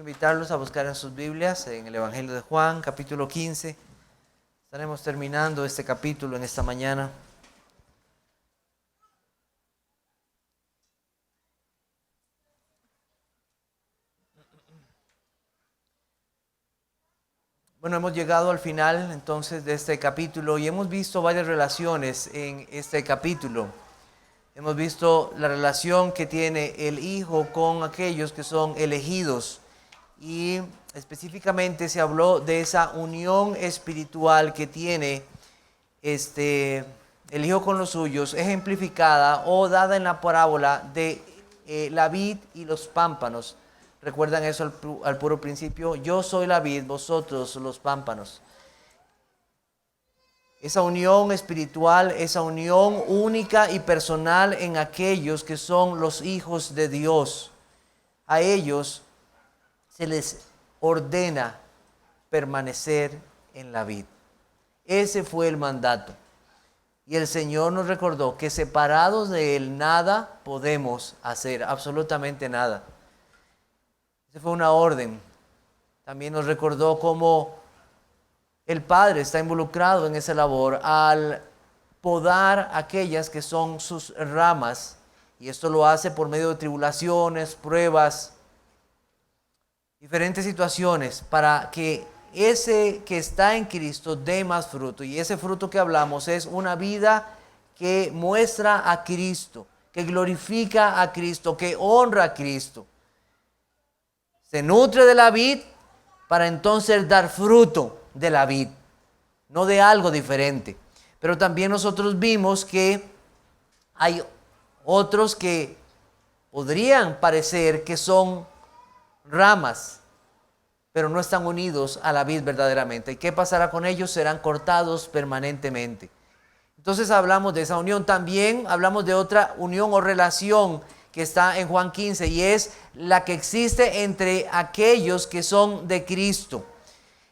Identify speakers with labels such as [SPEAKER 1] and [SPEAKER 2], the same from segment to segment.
[SPEAKER 1] Invitarlos a buscar en sus Biblias, en el Evangelio de Juan, capítulo 15. Estaremos terminando este capítulo en esta mañana. Bueno, hemos llegado al final entonces de este capítulo y hemos visto varias relaciones en este capítulo. Hemos visto la relación que tiene el Hijo con aquellos que son elegidos y específicamente se habló de esa unión espiritual que tiene el Hijo con los suyos, ejemplificada o dada en la parábola de la vid y los pámpanos. ¿Recuerdan eso al puro principio? Yo soy la vid, vosotros los pámpanos. Esa unión espiritual, esa unión única y personal en aquellos que son los hijos de Dios. A ellos se les ordena permanecer en la vid. Ese fue el mandato. Y el Señor nos recordó que separados de Él nada podemos hacer, absolutamente nada. Esa fue una orden. También nos recordó cómo el Padre está involucrado en esa labor al podar aquellas que son sus ramas. Y esto lo hace por medio de tribulaciones, pruebas, diferentes situaciones para que ese que está en Cristo dé más fruto. Y ese fruto que hablamos es una vida que muestra a Cristo, que glorifica a Cristo, que honra a Cristo. Se nutre de la vid para entonces dar fruto de la vid, no de algo diferente. Pero también nosotros vimos que hay otros que podrían parecer que son ramas, pero no están unidos a la vid verdaderamente. ¿Y qué pasará con ellos? Serán cortados permanentemente. Entonces hablamos de esa unión. También hablamos de otra unión o relación que está en Juan 15 y es la que existe entre aquellos que son de Cristo.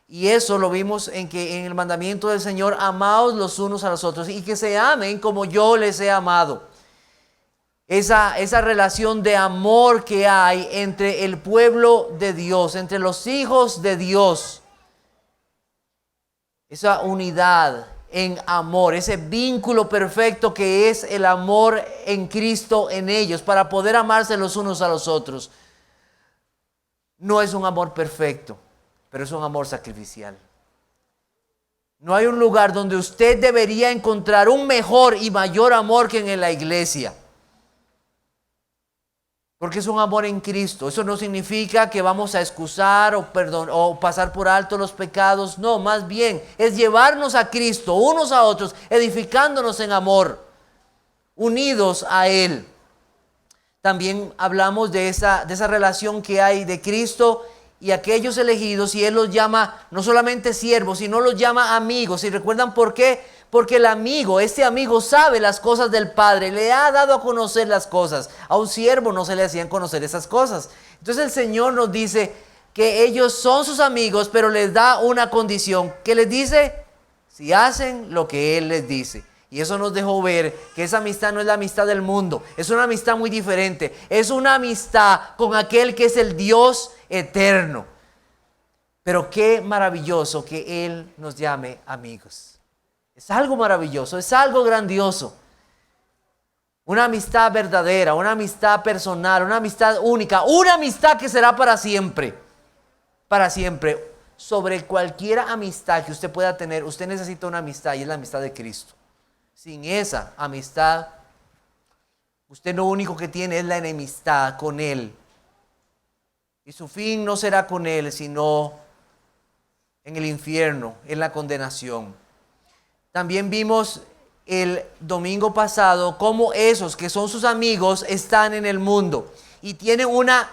[SPEAKER 1] Y eso lo vimos en el mandamiento del Señor: amaos los unos a los otros y que se amen como yo les he amado. Esa relación de amor que hay entre el pueblo de Dios, entre los hijos de Dios. Esa unidad en amor, ese vínculo perfecto que es el amor en Cristo en ellos, para poder amarse los unos a los otros. No es un amor perfecto, pero es un amor sacrificial. No hay un lugar donde usted debería encontrar un mejor y mayor amor que en la iglesia. Porque es un amor en Cristo. Eso no significa que vamos a excusar o pasar por alto los pecados. No, más bien es llevarnos a Cristo unos a otros, edificándonos en amor, unidos a Él. También hablamos de esa relación que hay de Cristo y aquellos elegidos, y Él los llama no solamente siervos, sino los llama amigos. ¿Y recuerdan por qué? Porque el amigo, este amigo sabe las cosas del Padre, le ha dado a conocer las cosas. A un siervo no se le hacían conocer esas cosas. Entonces el Señor nos dice que ellos son sus amigos, pero les da una condición. ¿Qué les dice? Si hacen lo que Él les dice. Y eso nos dejó ver que esa amistad no es la amistad del mundo, es una amistad muy diferente. Es una amistad con aquel que es el Dios eterno. Pero qué maravilloso que Él nos llame amigos. Es algo maravilloso, es algo grandioso. Una amistad verdadera, una amistad personal, una amistad única, una amistad que será para siempre. Para siempre. Sobre cualquier amistad que usted pueda tener, usted necesita una amistad, y es la amistad de Cristo. Sin esa amistad, usted lo único que tiene es la enemistad con Él. Y su fin no será con Él, sino en el infierno, en la condenación. También vimos el domingo pasado cómo esos que son sus amigos están en el mundo y tienen una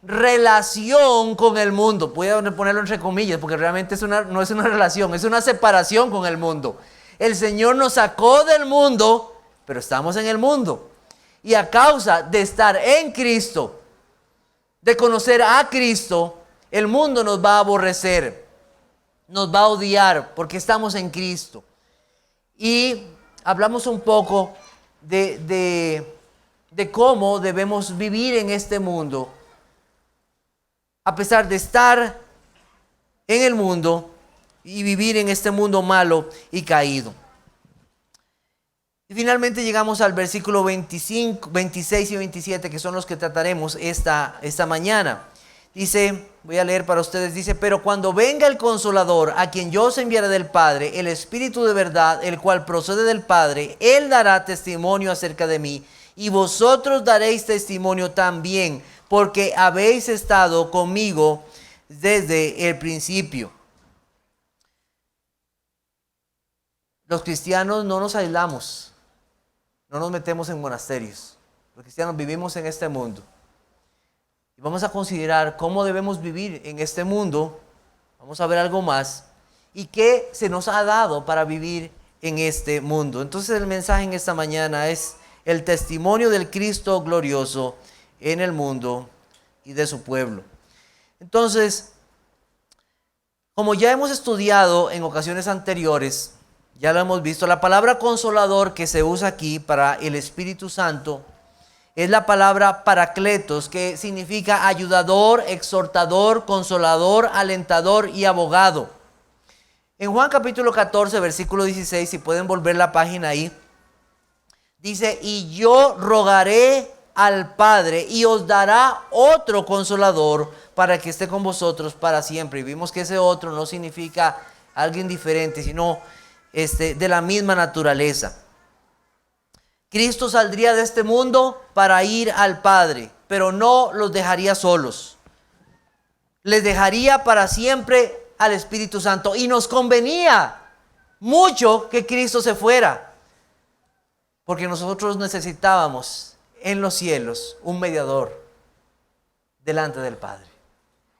[SPEAKER 1] relación con el mundo. Puedo ponerlo entre comillas porque realmente no es una relación, es una separación con el mundo. El Señor nos sacó del mundo, pero estamos en el mundo. Y a causa de estar en Cristo, de conocer a Cristo, el mundo nos va a aborrecer, nos va a odiar porque estamos en Cristo. Y hablamos un poco de cómo debemos vivir en este mundo a pesar de estar en el mundo y vivir en este mundo malo y caído. Y finalmente llegamos al versículo 25, 26 y 27, que son los que trataremos esta mañana. Dice, voy a leer para ustedes, dice: pero cuando venga el Consolador, a quien yo os enviaré del Padre, el Espíritu de verdad, el cual procede del Padre, Él dará testimonio acerca de mí, y vosotros daréis testimonio también, porque habéis estado conmigo desde el principio. Los cristianos no nos aislamos, no nos metemos en monasterios. Los cristianos vivimos en este mundo. Y vamos a considerar cómo debemos vivir en este mundo. Vamos a ver algo más. Y qué se nos ha dado para vivir en este mundo. Entonces el mensaje en esta mañana es el testimonio del Cristo glorioso en el mundo y de su pueblo. Entonces, como ya hemos estudiado en ocasiones anteriores, ya lo hemos visto, la palabra consolador que se usa aquí para el Espíritu Santo es la palabra paracletos, que significa ayudador, exhortador, consolador, alentador y abogado. En Juan capítulo 14, versículo 16, si pueden volver la página ahí, dice: y yo rogaré al Padre y os dará otro consolador para que esté con vosotros para siempre. Y vimos que ese otro no significa alguien diferente, sino de la misma naturaleza. Cristo saldría de este mundo para ir al Padre, pero no los dejaría solos. Les dejaría para siempre al Espíritu Santo. Y nos convenía mucho que Cristo se fuera, porque nosotros necesitábamos en los cielos un mediador delante del Padre.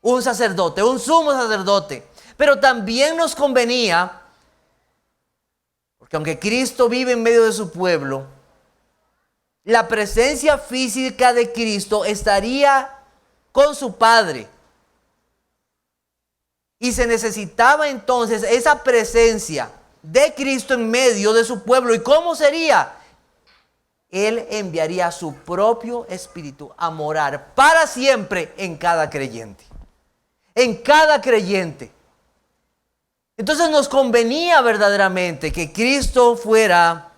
[SPEAKER 1] Un sacerdote, un sumo sacerdote. Pero también nos convenía, porque aunque Cristo vive en medio de su pueblo, la presencia física de Cristo estaría con su Padre. Y se necesitaba entonces esa presencia de Cristo en medio de su pueblo. ¿Y cómo sería? Él enviaría su propio Espíritu a morar para siempre en cada creyente. En cada creyente. Entonces nos convenía verdaderamente que Cristo fuera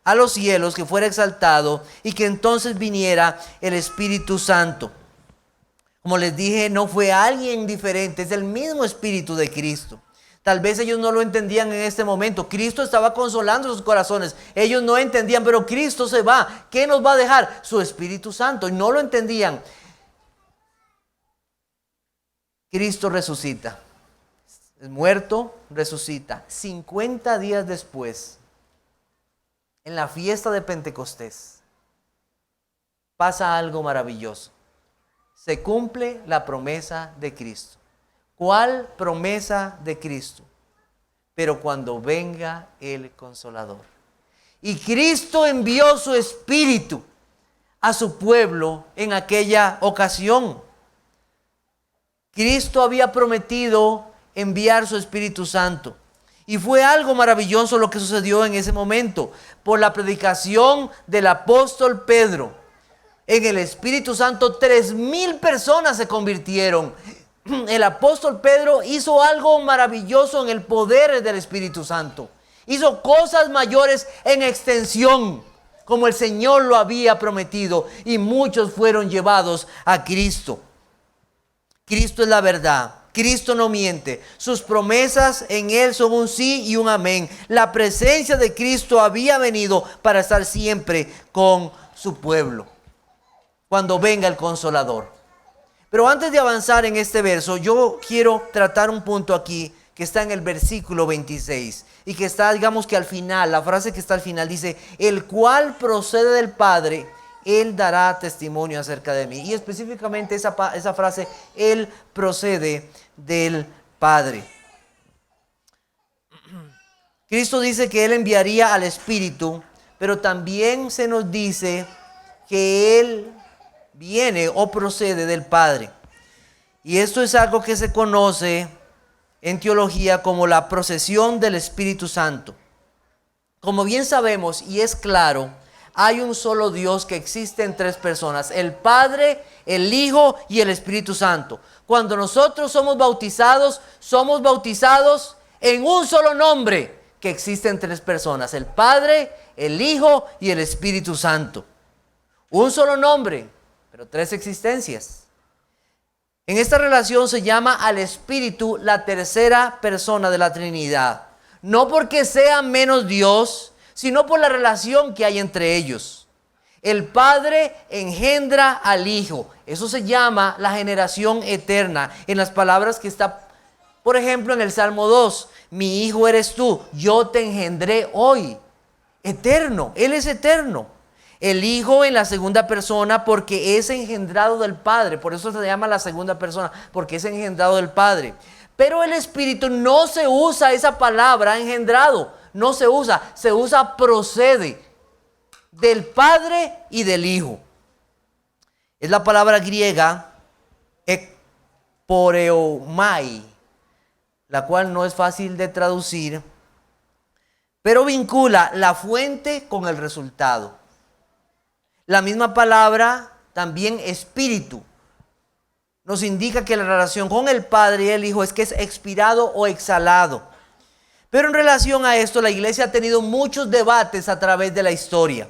[SPEAKER 1] a los cielos, que fuera exaltado y que entonces viniera el Espíritu Santo. Como les dije, no fue alguien diferente, es el mismo Espíritu de Cristo. Tal vez ellos no lo entendían en este momento. Cristo estaba consolando sus corazones. Ellos no entendían, pero Cristo se va. ¿Qué nos va a dejar? Su Espíritu Santo. Y no lo entendían. Cristo resucita. Es muerto, resucita. 50 días después, en la fiesta de Pentecostés, pasa algo maravilloso. Se cumple la promesa de Cristo. ¿Cuál promesa de Cristo? Pero cuando venga el Consolador. Y Cristo envió su Espíritu a su pueblo en aquella ocasión. Cristo había prometido enviar su Espíritu Santo. Y fue algo maravilloso lo que sucedió en ese momento. Por la predicación del apóstol Pedro, en el Espíritu Santo, 3,000 personas se convirtieron. El apóstol Pedro hizo algo maravilloso en el poder del Espíritu Santo. Hizo cosas mayores en extensión, como el Señor lo había prometido. Y muchos fueron llevados a Cristo. Cristo es la verdad. Cristo no miente. Sus promesas en Él son un sí y un amén. La presencia de Cristo había venido para estar siempre con su pueblo, cuando venga el Consolador. Pero antes de avanzar en este verso, yo quiero tratar un punto aquí que está en el versículo 26 y que está, digamos que al final, la frase que está al final dice: el cual procede del Padre, Él dará testimonio acerca de mí. Y específicamente esa frase, Él procede del Padre. Cristo dice que Él enviaría al Espíritu, pero también se nos dice que Él viene o procede del Padre. Y esto es algo que se conoce en teología como la procesión del Espíritu Santo. Como bien sabemos y es claro, hay un solo Dios que existe en tres personas: el Padre, el Hijo y el Espíritu Santo. Cuando nosotros somos bautizados en un solo nombre que existe en tres personas: el Padre, el Hijo y el Espíritu Santo. Un solo nombre, pero tres existencias. En esta relación se llama al Espíritu la tercera persona de la Trinidad. No porque sea menos Dios, sino por la relación que hay entre ellos. El Padre engendra al Hijo. Eso se llama la generación eterna. En las palabras que está, por ejemplo, en el Salmo 2. Mi Hijo eres tú, yo te engendré hoy. Eterno, Él es eterno. El Hijo en la segunda persona porque es engendrado del Padre. Por eso se llama la segunda persona, porque es engendrado del Padre. Pero el Espíritu no se usa esa palabra engendrado. No se usa procede del Padre y del Hijo. Es la palabra griega ekporeomai, la cual no es fácil de traducir, pero vincula la fuente con el resultado. La misma palabra, también espíritu, nos indica que la relación con el Padre y el Hijo es que es expirado o exhalado. Pero en relación a esto, la iglesia ha tenido muchos debates a través de la historia.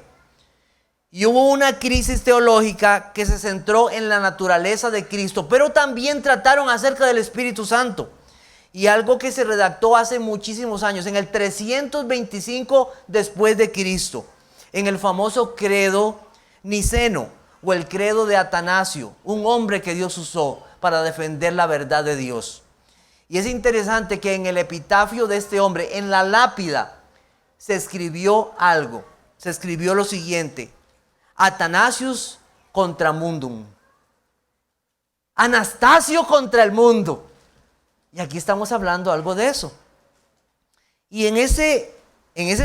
[SPEAKER 1] Y hubo una crisis teológica que se centró en la naturaleza de Cristo, pero también trataron acerca del Espíritu Santo. Y algo que se redactó hace muchísimos años, en el 325 después de Cristo, en el famoso credo niceno o el credo de Atanasio, un hombre que Dios usó para defender la verdad de Dios. Y es interesante que en el epitafio de este hombre, en la lápida, se escribió algo. Se escribió lo siguiente: Athanasius contra mundum. Anastasio contra el mundo. Y aquí estamos hablando algo de eso. Y en ese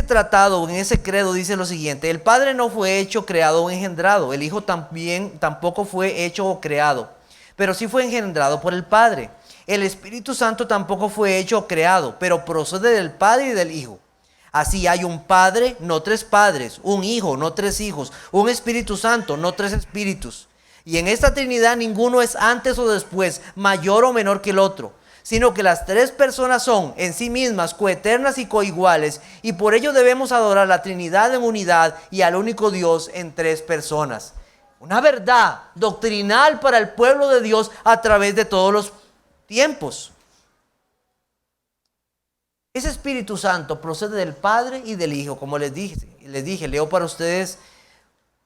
[SPEAKER 1] tratado, en ese credo dice lo siguiente: el Padre no fue hecho, creado o engendrado. El Hijo tampoco fue hecho o creado, pero sí fue engendrado por el Padre. El Espíritu Santo tampoco fue hecho o creado, pero procede del Padre y del Hijo. Así hay un Padre, no tres padres, un Hijo, no tres hijos, un Espíritu Santo, no tres espíritus. Y en esta Trinidad ninguno es antes o después, mayor o menor que el otro, sino que las tres personas son en sí mismas coeternas y coiguales, y por ello debemos adorar la Trinidad en unidad y al único Dios en tres personas. Una verdad doctrinal para el pueblo de Dios a través de todos los tiempos. Ese Espíritu Santo procede del Padre y del Hijo, como les dije, leo para ustedes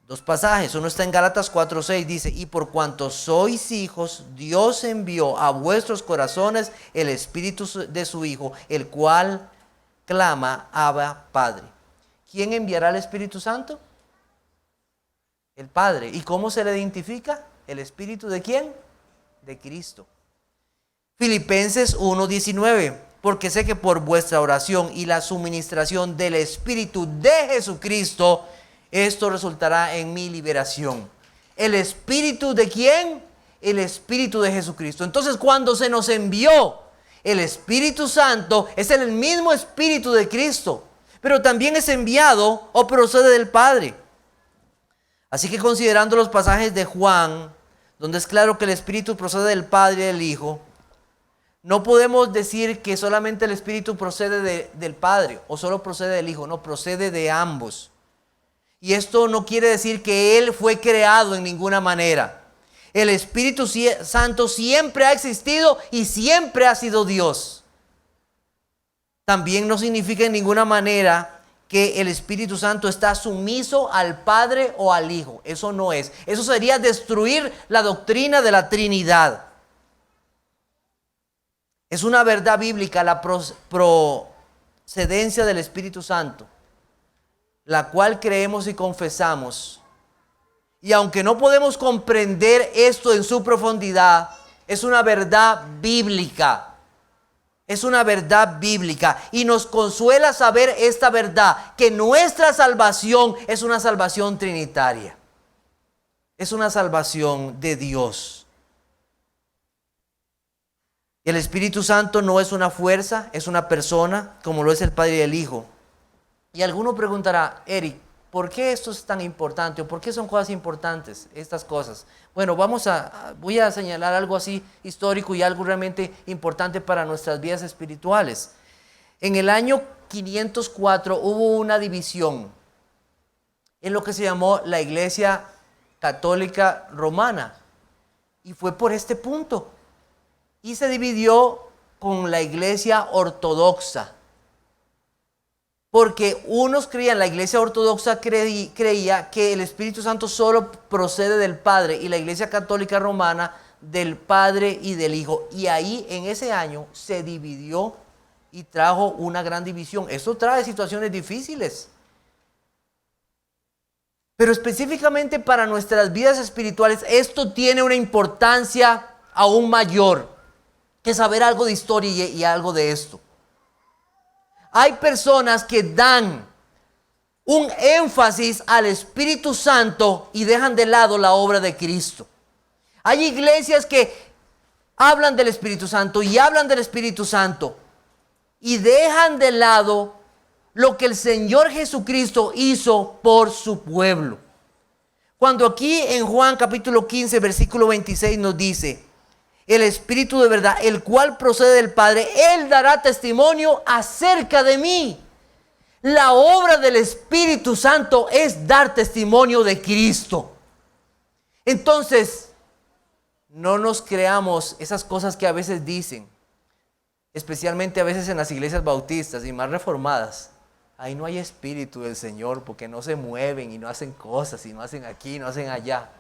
[SPEAKER 1] dos pasajes. Uno está en Gálatas 4:6, dice: y por cuanto sois hijos, Dios envió a vuestros corazones el Espíritu de su Hijo, el cual clama, Abba, Padre. ¿Quién enviará el Espíritu Santo? El Padre. ¿Y cómo se le identifica? ¿El Espíritu de quién? De Cristo. Filipenses 1:19, porque sé que por vuestra oración y la suministración del Espíritu de Jesucristo, esto resultará en mi liberación. ¿El Espíritu de quién? El Espíritu de Jesucristo. Entonces, cuando se nos envió el Espíritu Santo, es el mismo Espíritu de Cristo, pero también es enviado o procede del Padre. Así que, considerando los pasajes de Juan, donde es claro que el Espíritu procede del Padre y del Hijo, no podemos decir que solamente el Espíritu procede del Padre o solo procede del Hijo. No, procede de ambos. Y esto no quiere decir que Él fue creado en ninguna manera. El Espíritu Santo siempre ha existido y siempre ha sido Dios. También no significa en ninguna manera que el Espíritu Santo está sumiso al Padre o al Hijo. Eso no es. Eso sería destruir la doctrina de la Trinidad. Es una verdad bíblica la procedencia del Espíritu Santo, la cual creemos y confesamos. Y aunque no podemos comprender esto en su profundidad, es una verdad bíblica. Es una verdad bíblica. Y nos consuela saber esta verdad, que nuestra salvación es una salvación trinitaria. Es una salvación de Dios. El Espíritu Santo no es una fuerza, es una persona, como lo es el Padre y el Hijo. Y alguno preguntará: Eric, ¿Por qué esto es tan importante? ¿O por qué son cosas importantes estas cosas? Bueno, voy a señalar algo así histórico y algo realmente importante para nuestras vidas espirituales. En el año 504 hubo una división en lo que se llamó la Iglesia Católica Romana. Y fue por este punto. Y se dividió con la Iglesia Ortodoxa. Porque unos creían, la Iglesia Ortodoxa creía que el Espíritu Santo solo procede del Padre, y la Iglesia Católica Romana del Padre y del Hijo. Y ahí en ese año se dividió y trajo una gran división. Eso trae situaciones difíciles. Pero específicamente para nuestras vidas espirituales, esto tiene una importancia aún mayor que saber algo de historia y algo de esto. Hay personas que dan un énfasis al Espíritu Santo y dejan de lado la obra de Cristo. Hay iglesias que hablan del Espíritu Santo y hablan del Espíritu Santo y dejan de lado lo que el Señor Jesucristo hizo por su pueblo. Cuando aquí en Juan capítulo 15, versículo 26 nos dice: el Espíritu de verdad, el cual procede del Padre, Él dará testimonio acerca de mí. La obra del Espíritu Santo es dar testimonio de Cristo. Entonces, no nos creamos esas cosas que a veces dicen, especialmente a veces en las iglesias bautistas y más reformadas. Ahí no hay Espíritu del Señor porque no se mueven y no hacen cosas y no hacen aquí, no hacen allá.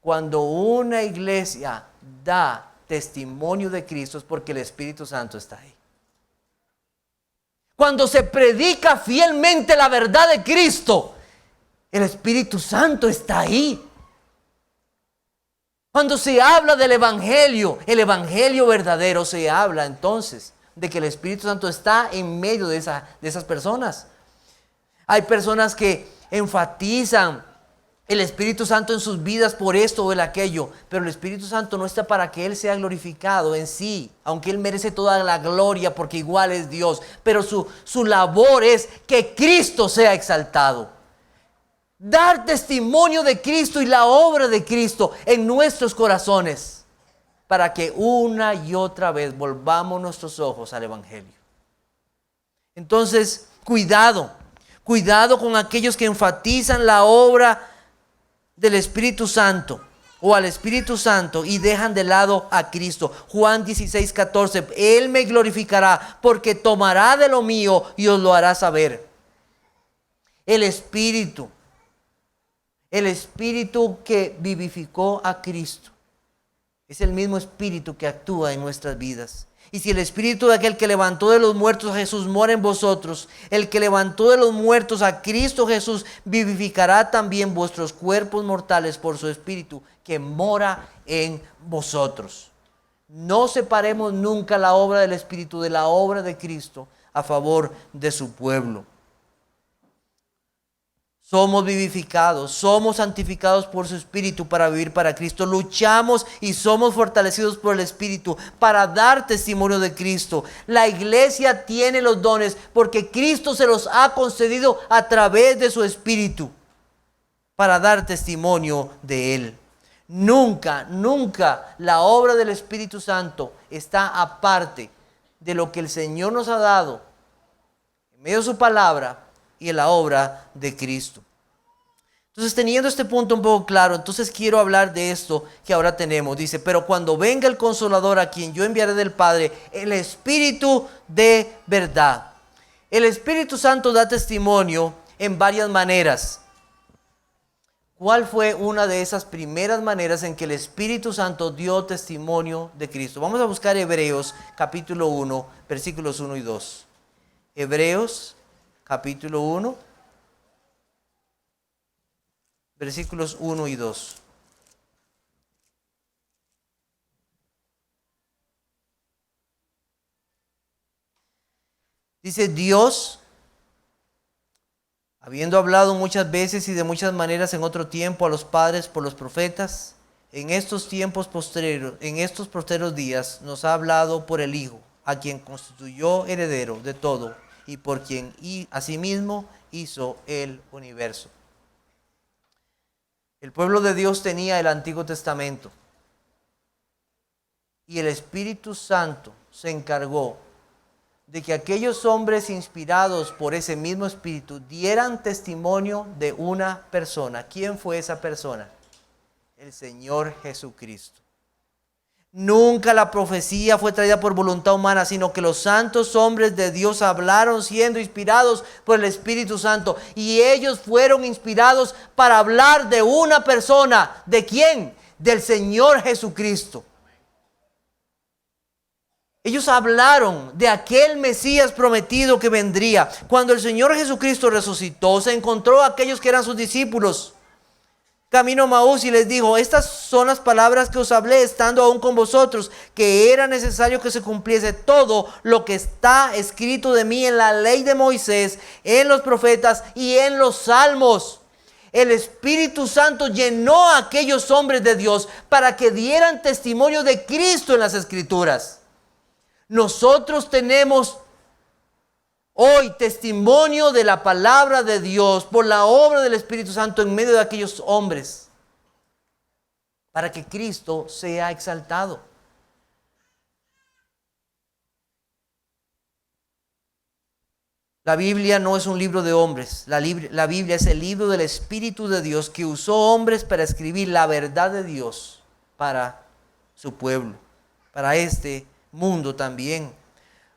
[SPEAKER 1] Cuando una iglesia da testimonio de Cristo es porque el Espíritu Santo está ahí. Cuando se predica fielmente la verdad de Cristo, el Espíritu Santo está ahí. Cuando se habla del Evangelio, el Evangelio verdadero, se habla entonces de que el Espíritu Santo está en medio de esas personas. Hay personas que enfatizan el Espíritu Santo en sus vidas por esto o el aquello, pero el Espíritu Santo no está para que Él sea glorificado en sí, aunque Él merece toda la gloria porque igual es Dios, pero su labor es que Cristo sea exaltado. Dar testimonio de Cristo y la obra de Cristo en nuestros corazones para que una y otra vez volvamos nuestros ojos al Evangelio. Entonces, cuidado con aquellos que enfatizan la obra del Espíritu Santo o al Espíritu Santo y dejan de lado a Cristo. Juan 16:14, Él me glorificará porque tomará de lo mío y os lo hará saber. El Espíritu que vivificó a Cristo es el mismo Espíritu que actúa en nuestras vidas. Y si el Espíritu de aquel que levantó de los muertos a Jesús mora en vosotros, el que levantó de los muertos a Cristo Jesús vivificará también vuestros cuerpos mortales por su Espíritu que mora en vosotros. No separemos nunca la obra del Espíritu de la obra de Cristo a favor de su pueblo. Somos vivificados, somos santificados por su Espíritu para vivir para Cristo. Luchamos y somos fortalecidos por el Espíritu para dar testimonio de Cristo. La iglesia tiene los dones porque Cristo se los ha concedido a través de su Espíritu para dar testimonio de Él. Nunca la obra del Espíritu Santo está aparte de lo que el Señor nos ha dado en medio de su palabra y en la obra de Cristo. Entonces, teniendo este punto un poco claro, entonces quiero hablar de esto que ahora tenemos. Dice, pero cuando venga el Consolador a quien yo enviaré del Padre, el Espíritu de verdad. El Espíritu Santo da testimonio en varias maneras. ¿Cuál fue una de esas primeras maneras en que el Espíritu Santo dio testimonio de Cristo? Vamos a buscar Hebreos capítulo 1, versículos 1 y 2. Hebreos capítulo 1, versículos 1 y 2. Dice: Dios, habiendo hablado muchas veces y de muchas maneras en otro tiempo a los padres por los profetas, en estos postreros días nos ha hablado por el Hijo, a quien constituyó heredero de todo y por quien asimismo hizo el universo. El pueblo de Dios tenía el Antiguo Testamento y el Espíritu Santo se encargó de que aquellos hombres inspirados por ese mismo Espíritu dieran testimonio de una persona. ¿Quién fue esa persona? El Señor Jesucristo. Nunca la profecía fue traída por voluntad humana, sino que los santos hombres de Dios hablaron siendo inspirados por el Espíritu Santo. Y ellos fueron inspirados para hablar de una persona. ¿De quién? Del Señor Jesucristo. Ellos hablaron de aquel Mesías prometido que vendría. Cuando el Señor Jesucristo resucitó, se encontró a aquellos que eran sus discípulos camino a Maús y les dijo: estas son las palabras que os hablé estando aún con vosotros, que era necesario que se cumpliese todo lo que está escrito de mí en la ley de Moisés, en los profetas y en los salmos. El Espíritu Santo llenó a aquellos hombres de Dios para que dieran testimonio de Cristo en las Escrituras. Nosotros tenemos hoy testimonio de la palabra de Dios por la obra del Espíritu Santo en medio de aquellos hombres, para que Cristo sea exaltado. La Biblia no es un libro de hombres. La Biblia es el libro del Espíritu de Dios que usó hombres para escribir la verdad de Dios para su pueblo, para este mundo también.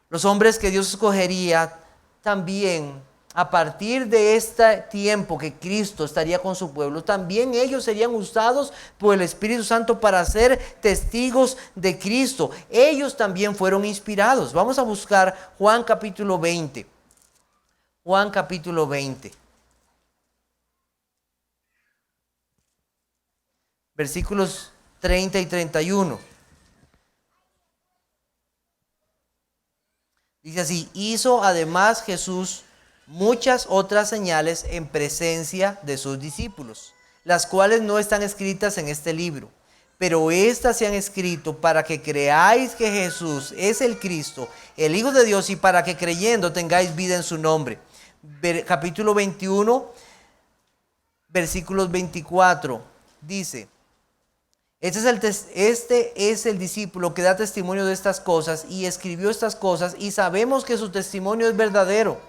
[SPEAKER 1] Los hombres que Dios escogería también a partir de este tiempo que Cristo estaría con su pueblo, también ellos serían usados por el Espíritu Santo para ser testigos de Cristo. Ellos también fueron inspirados. Vamos a buscar Juan capítulo 20. Juan capítulo 20. Versículos 30 y 31. Dice así: hizo además Jesús muchas otras señales en presencia de sus discípulos, las cuales no están escritas en este libro, pero estas se han escrito para que creáis que Jesús es el Cristo, el Hijo de Dios, y para que creyendo tengáis vida en su nombre. Capítulo 21, versículos 24, dice: Este es el discípulo que da testimonio de estas cosas y escribió estas cosas, y sabemos que su testimonio es verdadero.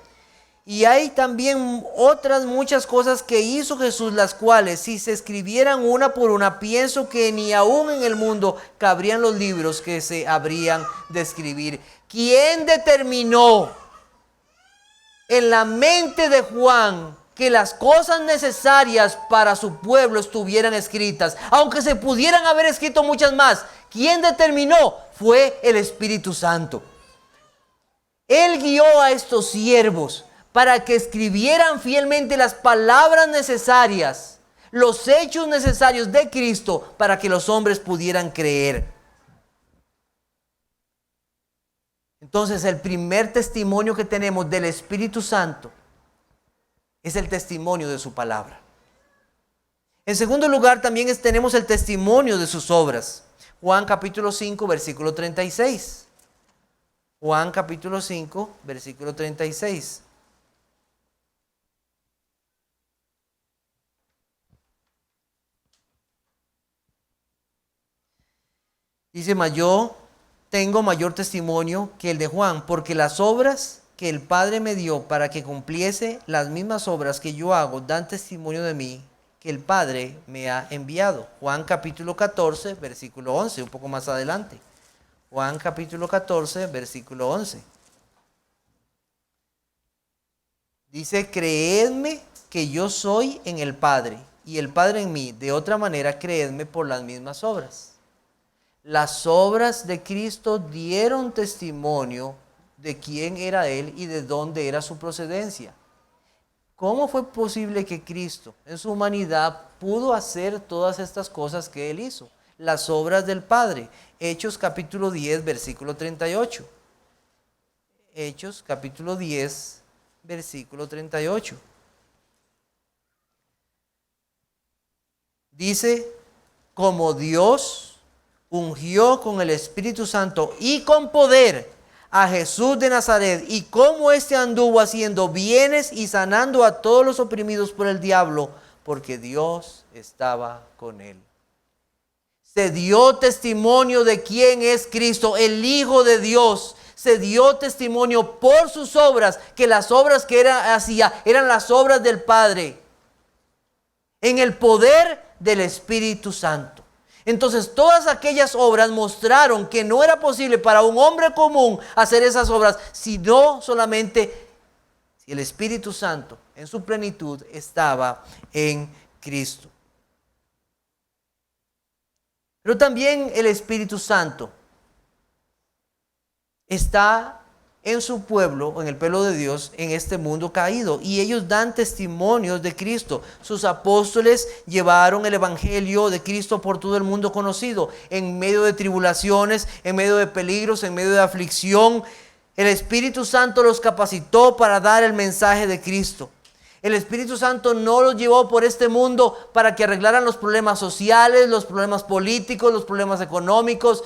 [SPEAKER 1] Y hay también otras muchas cosas que hizo Jesús, las cuales, si se escribieran una por una, pienso que ni aún en el mundo cabrían los libros que se habrían de escribir. ¿Quién determinó en la mente de Juan que las cosas necesarias para su pueblo estuvieran escritas, aunque se pudieran haber escrito muchas más? ¿Quién determinó? Fue el Espíritu Santo. Él guió a estos siervos para que escribieran fielmente las palabras necesarias, los hechos necesarios de Cristo, para que los hombres pudieran creer. Entonces, el primer testimonio que tenemos del Espíritu Santo es el testimonio de su palabra. En segundo lugar, también tenemos el testimonio de sus obras. Juan capítulo 5, versículo 36. Juan capítulo 5, versículo 36. Dice: mas yo tengo mayor testimonio que el de Juan, porque las obras que el Padre me dio para que cumpliese las mismas obras que yo hago, dan testimonio de mí, que el Padre me ha enviado. Juan capítulo 14, versículo 11, un poco más adelante. Juan capítulo 14, versículo 11. Dice: creedme que yo soy en el Padre, y el Padre en mí. De otra manera, creedme por las mismas obras. Las obras de Cristo dieron testimonio de quién era Él y de dónde era su procedencia. ¿Cómo fue posible que Cristo en su humanidad pudo hacer todas estas cosas que Él hizo? Las obras del Padre. Hechos capítulo 10, versículo 38. Hechos capítulo 10, versículo 38. Dice: como Dios ungió con el Espíritu Santo y con poder a Jesús de Nazaret y cómo éste anduvo haciendo bienes y sanando a todos los oprimidos por el diablo, porque Dios estaba con él. Se dio testimonio de quién es Cristo, el Hijo de Dios. Se dio testimonio por sus obras, que las obras que hacía eran las obras del Padre, en el poder del Espíritu Santo. Entonces todas aquellas obras mostraron que no era posible para un hombre común hacer esas obras, sino solamente si el Espíritu Santo en su plenitud estaba en Cristo. Pero también el Espíritu Santo está en su pueblo, en el pueblo de Dios, en este mundo caído. Y ellos dan testimonios de Cristo. Sus apóstoles llevaron el evangelio de Cristo por todo el mundo conocido. En medio de tribulaciones, en medio de peligros, en medio de aflicción, el Espíritu Santo los capacitó para dar el mensaje de Cristo. El Espíritu Santo no los llevó por este mundo para que arreglaran los problemas sociales, los problemas políticos, los problemas económicos.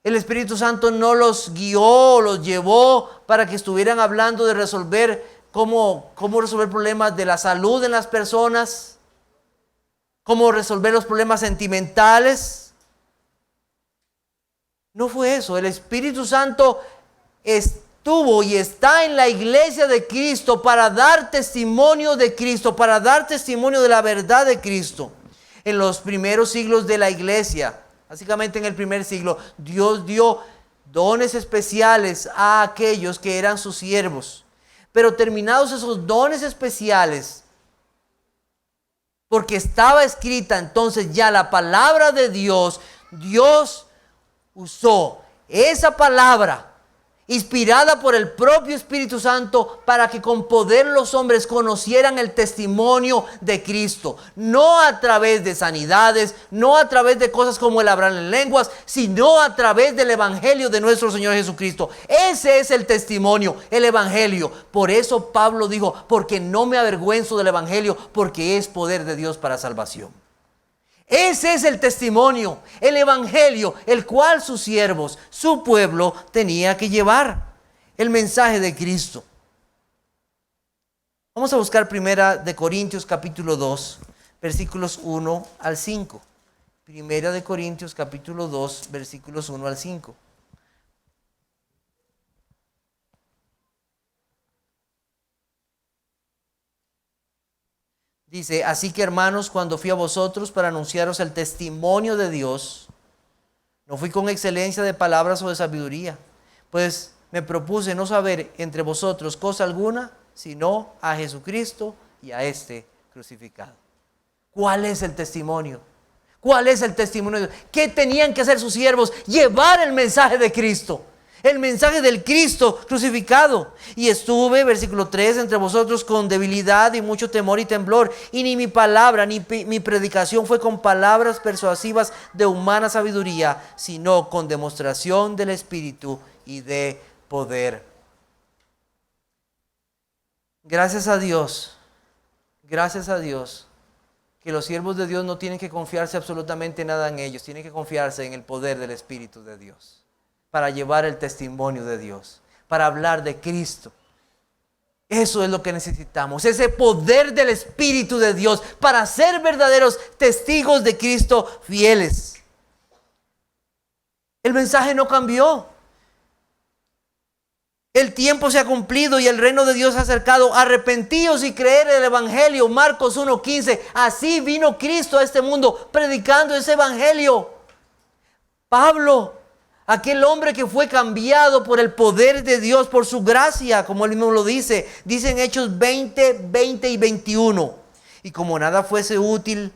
[SPEAKER 1] El Espíritu Santo no los guió, los llevó para que estuvieran hablando de resolver cómo resolver problemas de la salud en las personas, cómo resolver los problemas sentimentales. No fue eso. El Espíritu Santo estuvo y está en la iglesia de Cristo para dar testimonio de Cristo, para dar testimonio de la verdad de Cristo. En los primeros siglos de la iglesia, básicamente en el primer siglo, Dios dio dones especiales a aquellos que eran sus siervos. Pero terminados esos dones especiales, porque estaba escrita entonces ya la palabra de Dios, Dios usó esa palabra inspirada por el propio Espíritu Santo para que con poder los hombres conocieran el testimonio de Cristo. No a través de sanidades, no a través de cosas como el hablar en lenguas, sino a través del evangelio de nuestro Señor Jesucristo. Ese es el testimonio, el evangelio. Por eso Pablo dijo, porque no me avergüenzo del evangelio, porque es poder de Dios para salvación. Ese es el testimonio, el evangelio, el cual sus siervos, su pueblo, tenía que llevar. El mensaje de Cristo. Vamos a buscar primera de Corintios capítulo 2, versículos 1 al 5. Primera de Corintios capítulo 2, versículos 1 al 5. Dice, así que hermanos, cuando fui a vosotros para anunciaros el testimonio de Dios, no fui con excelencia de palabras o de sabiduría, pues me propuse no saber entre vosotros cosa alguna, sino a Jesucristo y a este crucificado. ¿Cuál es el testimonio? ¿Cuál es el testimonio de Dios? ¿Qué tenían que hacer sus siervos? Llevar el mensaje de Cristo. El mensaje del Cristo crucificado. Y estuve, versículo 3, entre vosotros con debilidad y mucho temor y temblor. Y ni mi palabra, ni mi predicación fue con palabras persuasivas de humana sabiduría, sino con demostración del Espíritu y de poder. Gracias a Dios que los siervos de Dios no tienen que confiarse absolutamente nada en ellos, tienen que confiarse en el poder del Espíritu de Dios para llevar el testimonio de Dios, para hablar de Cristo. Eso es lo que necesitamos, ese poder del Espíritu de Dios para ser verdaderos testigos de Cristo fieles. El mensaje no cambió. El tiempo se ha cumplido y el reino de Dios se ha acercado. Arrepentíos y creed en el evangelio. Marcos 1:15. Así vino Cristo a este mundo predicando ese evangelio. Pablo, aquel hombre que fue cambiado por el poder de Dios, por su gracia, como él mismo lo dice en Hechos 20, 20 y 21. Y como nada fuese útil,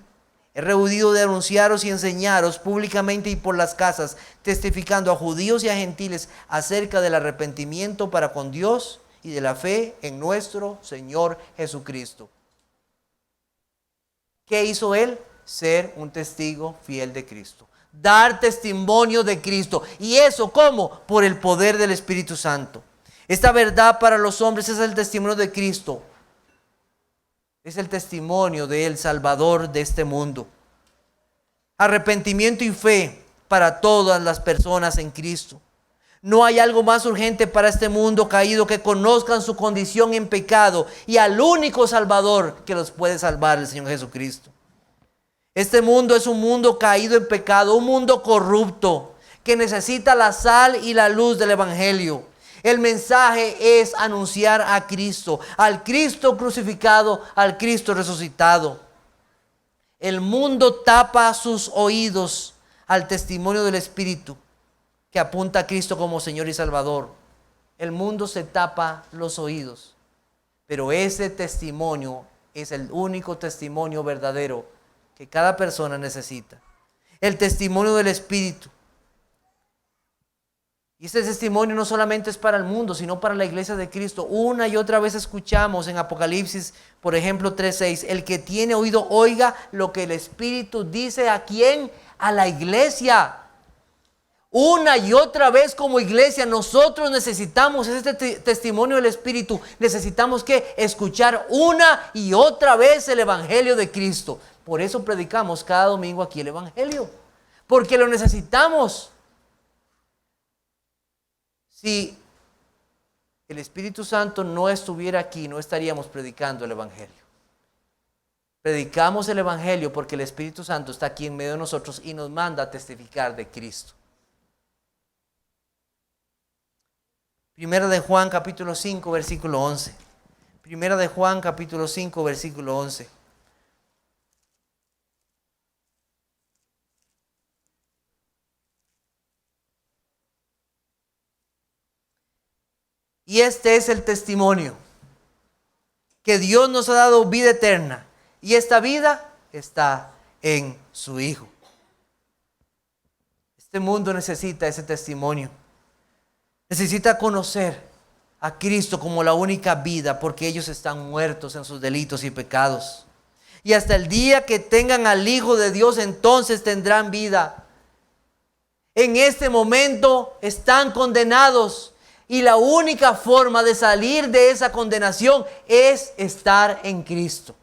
[SPEAKER 1] he rehuido de anunciaros y enseñaros públicamente y por las casas, testificando a judíos y a gentiles acerca del arrepentimiento para con Dios y de la fe en nuestro Señor Jesucristo. ¿Qué hizo él? Ser un testigo fiel de Cristo. Dar testimonio de Cristo. ¿Y eso cómo? Por el poder del Espíritu Santo. Esta verdad para los hombres es el testimonio de Cristo. Es el testimonio del Salvador de este mundo. Arrepentimiento y fe para todas las personas en Cristo. No hay algo más urgente para este mundo caído que conozcan su condición en pecado y al único Salvador que los puede salvar, el Señor Jesucristo. Este mundo es un mundo caído en pecado, un mundo corrupto que necesita la sal y la luz del Evangelio. El mensaje es anunciar a Cristo, al Cristo crucificado, al Cristo resucitado. El mundo tapa sus oídos al testimonio del Espíritu que apunta a Cristo como Señor y Salvador. El mundo se tapa los oídos, pero ese testimonio es el único testimonio verdadero que cada persona necesita. El testimonio del Espíritu. Y este testimonio no solamente es para el mundo, sino para la iglesia de Cristo. Una y otra vez escuchamos en Apocalipsis, por ejemplo, 3:6, el que tiene oído oiga lo que el Espíritu dice ¿a quién? A la iglesia. Una y otra vez como iglesia nosotros necesitamos este testimonio del Espíritu. Necesitamos que escuchar una y otra vez el Evangelio de Cristo. Por eso predicamos cada domingo aquí el Evangelio, porque lo necesitamos. Si el Espíritu Santo no estuviera aquí, no estaríamos predicando el Evangelio. Predicamos el Evangelio porque el Espíritu Santo está aquí en medio de nosotros y nos manda a testificar de Cristo. Primera de Juan capítulo 5 versículo 11. Primera de Juan capítulo 5 versículo 11. Y este es el testimonio, que Dios nos ha dado vida eterna, y esta vida está en su Hijo. Este mundo necesita ese testimonio. Necesita conocer a Cristo como la única vida, porque ellos están muertos en sus delitos y pecados. Y hasta el día que tengan al Hijo de Dios, entonces tendrán vida. En este momento están condenados. Y la única forma de salir de esa condenación es estar en Cristo.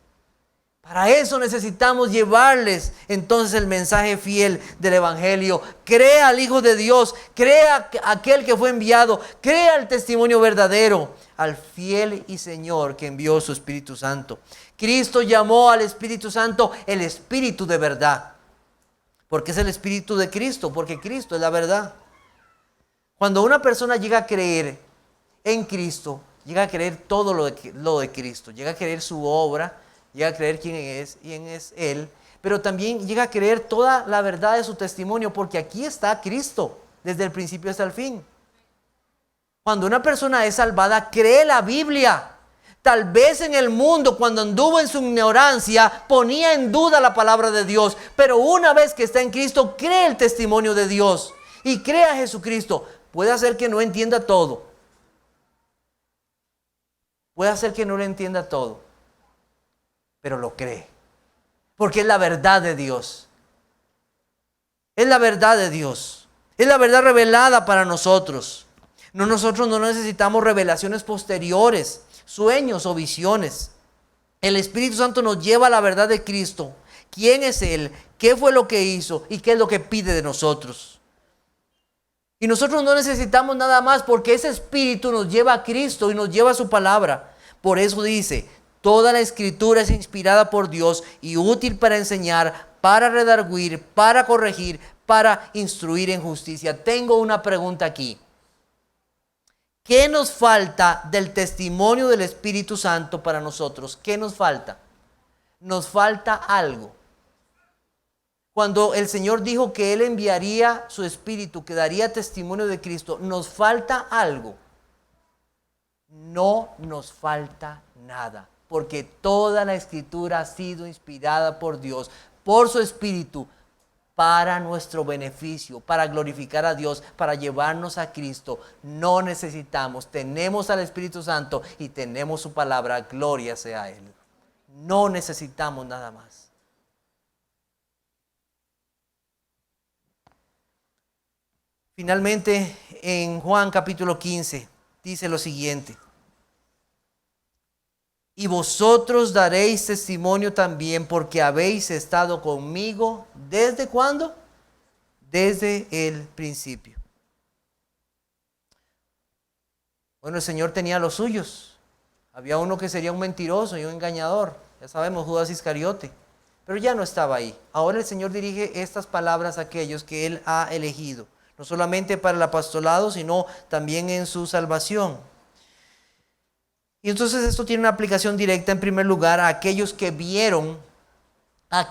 [SPEAKER 1] Para eso necesitamos llevarles entonces el mensaje fiel del Evangelio. Crea al Hijo de Dios, crea a aquel que fue enviado, crea el testimonio verdadero, al fiel y Señor que envió su Espíritu Santo. Cristo llamó al Espíritu Santo el Espíritu de verdad. ¿Por qué es el Espíritu de Cristo? Porque Cristo es la verdad. Cuando una persona llega a creer en Cristo, llega a creer todo lo de Cristo, llega a creer su obra, llega a creer quién es Él, pero también llega a creer toda la verdad de su testimonio, porque aquí está Cristo, desde el principio hasta el fin. Cuando una persona es salvada, cree la Biblia. Tal vez en el mundo, cuando anduvo en su ignorancia, ponía en duda la palabra de Dios, pero una vez que está en Cristo, cree el testimonio de Dios y cree a Jesucristo. Puede hacer que no entienda todo. Puede hacer que no lo entienda todo. Pero lo cree. Porque es la verdad de Dios. Es la verdad de Dios. Es la verdad revelada para nosotros. Nosotros no necesitamos revelaciones posteriores, sueños o visiones. El Espíritu Santo nos lleva a la verdad de Cristo. ¿Quién es Él? ¿Qué fue lo que hizo? ¿Y qué es lo que pide de nosotros? Y nosotros no necesitamos nada más porque ese Espíritu nos lleva a Cristo y nos lleva a su palabra. Por eso dice, toda la Escritura es inspirada por Dios y útil para enseñar, para redarguir, para corregir, para instruir en justicia. Tengo una pregunta aquí. ¿Qué nos falta del testimonio del Espíritu Santo para nosotros? ¿Qué nos falta? Nos falta algo. Cuando el Señor dijo que Él enviaría su Espíritu, que daría testimonio de Cristo, nos falta algo. No nos falta nada, porque toda la Escritura ha sido inspirada por Dios, por su Espíritu, para nuestro beneficio, para glorificar a Dios, para llevarnos a Cristo. No necesitamos, tenemos al Espíritu Santo y tenemos su palabra, gloria sea a Él. No necesitamos nada más. Finalmente, en Juan capítulo 15, dice lo siguiente. Y vosotros daréis testimonio también porque habéis estado conmigo, ¿desde cuándo? Desde el principio. Bueno, el Señor tenía los suyos. Había uno que sería un mentiroso y un engañador. Ya sabemos, Judas Iscariote. Pero ya no estaba ahí. Ahora el Señor dirige estas palabras a aquellos que Él ha elegido. No solamente para el apostolado, sino también en su salvación. Y entonces esto tiene una aplicación directa en primer lugar a aquellos que vieron a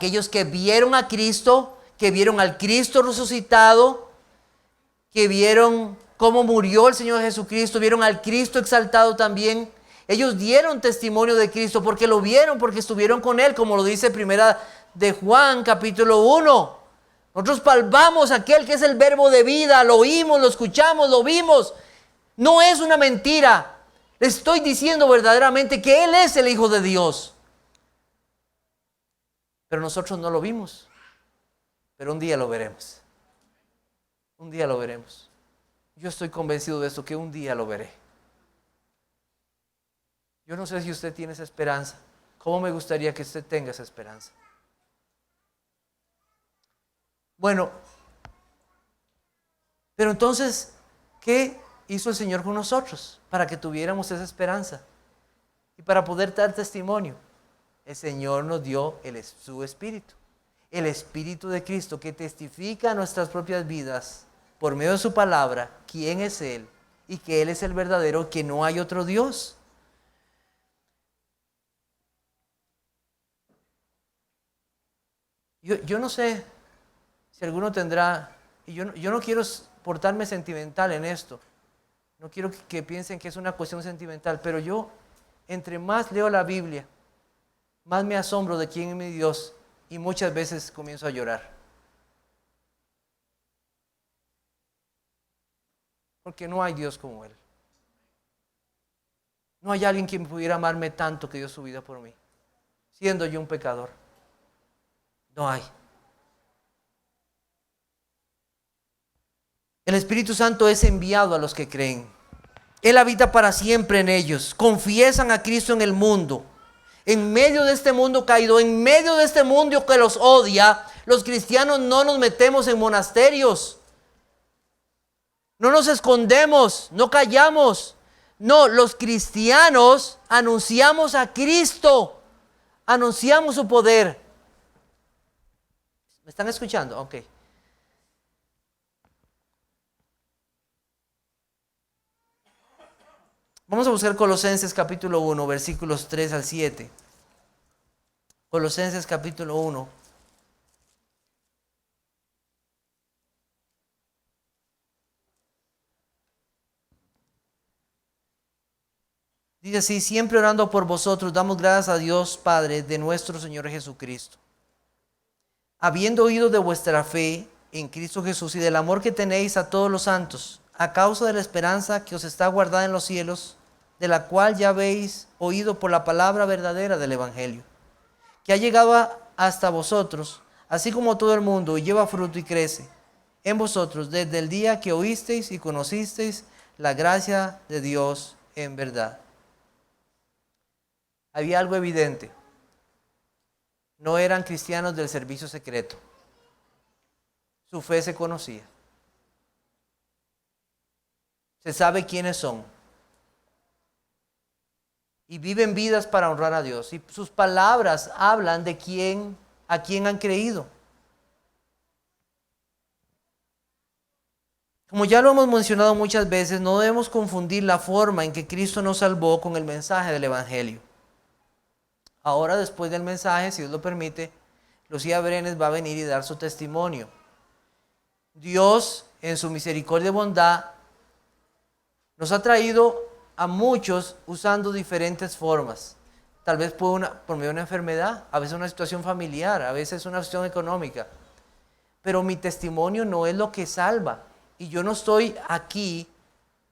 [SPEAKER 1] Cristo, que vieron al Cristo resucitado, que vieron cómo murió el Señor Jesucristo, vieron al Cristo exaltado también. Ellos dieron testimonio de Cristo porque lo vieron, porque estuvieron con Él, como lo dice primera de Juan, capítulo 1. Nosotros palpamos a aquel que es el verbo de vida, lo oímos, lo escuchamos, lo vimos. No es una mentira. Le estoy diciendo verdaderamente que Él es el Hijo de Dios. Pero nosotros no lo vimos. Pero un día lo veremos. Un día lo veremos. Yo estoy convencido de esto, que un día lo veré. Yo no sé si usted tiene esa esperanza. ¿Cómo me gustaría que usted tenga esa esperanza? Bueno, pero entonces, ¿qué hizo el Señor con nosotros para que tuviéramos esa esperanza? Y para poder dar testimonio, el Señor nos dio su Espíritu. El Espíritu de Cristo que testifica a nuestras propias vidas por medio de su palabra quién es Él y que Él es el verdadero, que no hay otro Dios. Yo no sé si alguno tendrá, y yo no quiero portarme sentimental en esto, no quiero que piensen que es una cuestión sentimental, pero yo, entre más leo la Biblia, más me asombro de quién es mi Dios y muchas veces comienzo a llorar. Porque no hay Dios como Él. No hay alguien que pudiera amarme tanto que dio su vida por mí, siendo yo un pecador. No hay. El Espíritu Santo es enviado a los que creen. Él habita para siempre en ellos. Confiesan a Cristo en el mundo. En medio de este mundo caído, en medio de este mundo que los odia, los cristianos no nos metemos en monasterios. No nos escondemos, no callamos. No, los cristianos anunciamos a Cristo. Anunciamos su poder. ¿Me están escuchando? Ok. Vamos a buscar Colosenses capítulo 1, versículos 3 al 7. Colosenses capítulo 1. Dice así: siempre orando por vosotros, damos gracias a Dios Padre de nuestro Señor Jesucristo, habiendo oído de vuestra fe en Cristo Jesús y del amor que tenéis a todos los santos, a causa de la esperanza que os está guardada en los cielos, de la cual ya habéis oído por la palabra verdadera del Evangelio, que ha llegado hasta vosotros, así como todo el mundo, y lleva fruto y crece en vosotros desde el día que oísteis y conocisteis la gracia de Dios en verdad. Había algo evidente. No eran cristianos del servicio secreto. Su fe se conocía. Se sabe quiénes son. Y viven vidas para honrar a Dios. Y sus palabras hablan de a quién han creído. Como ya lo hemos mencionado muchas veces, no debemos confundir la forma en que Cristo nos salvó con el mensaje del Evangelio. Ahora, después del mensaje, si Dios lo permite, Lucía Brenes va a venir y dar su testimonio. Dios, en su misericordia y bondad, nos ha traído a muchos usando diferentes formas. Tal vez por medio de una enfermedad, a veces una situación familiar, a veces una situación económica. Pero mi testimonio no es lo que salva. Y yo no estoy aquí,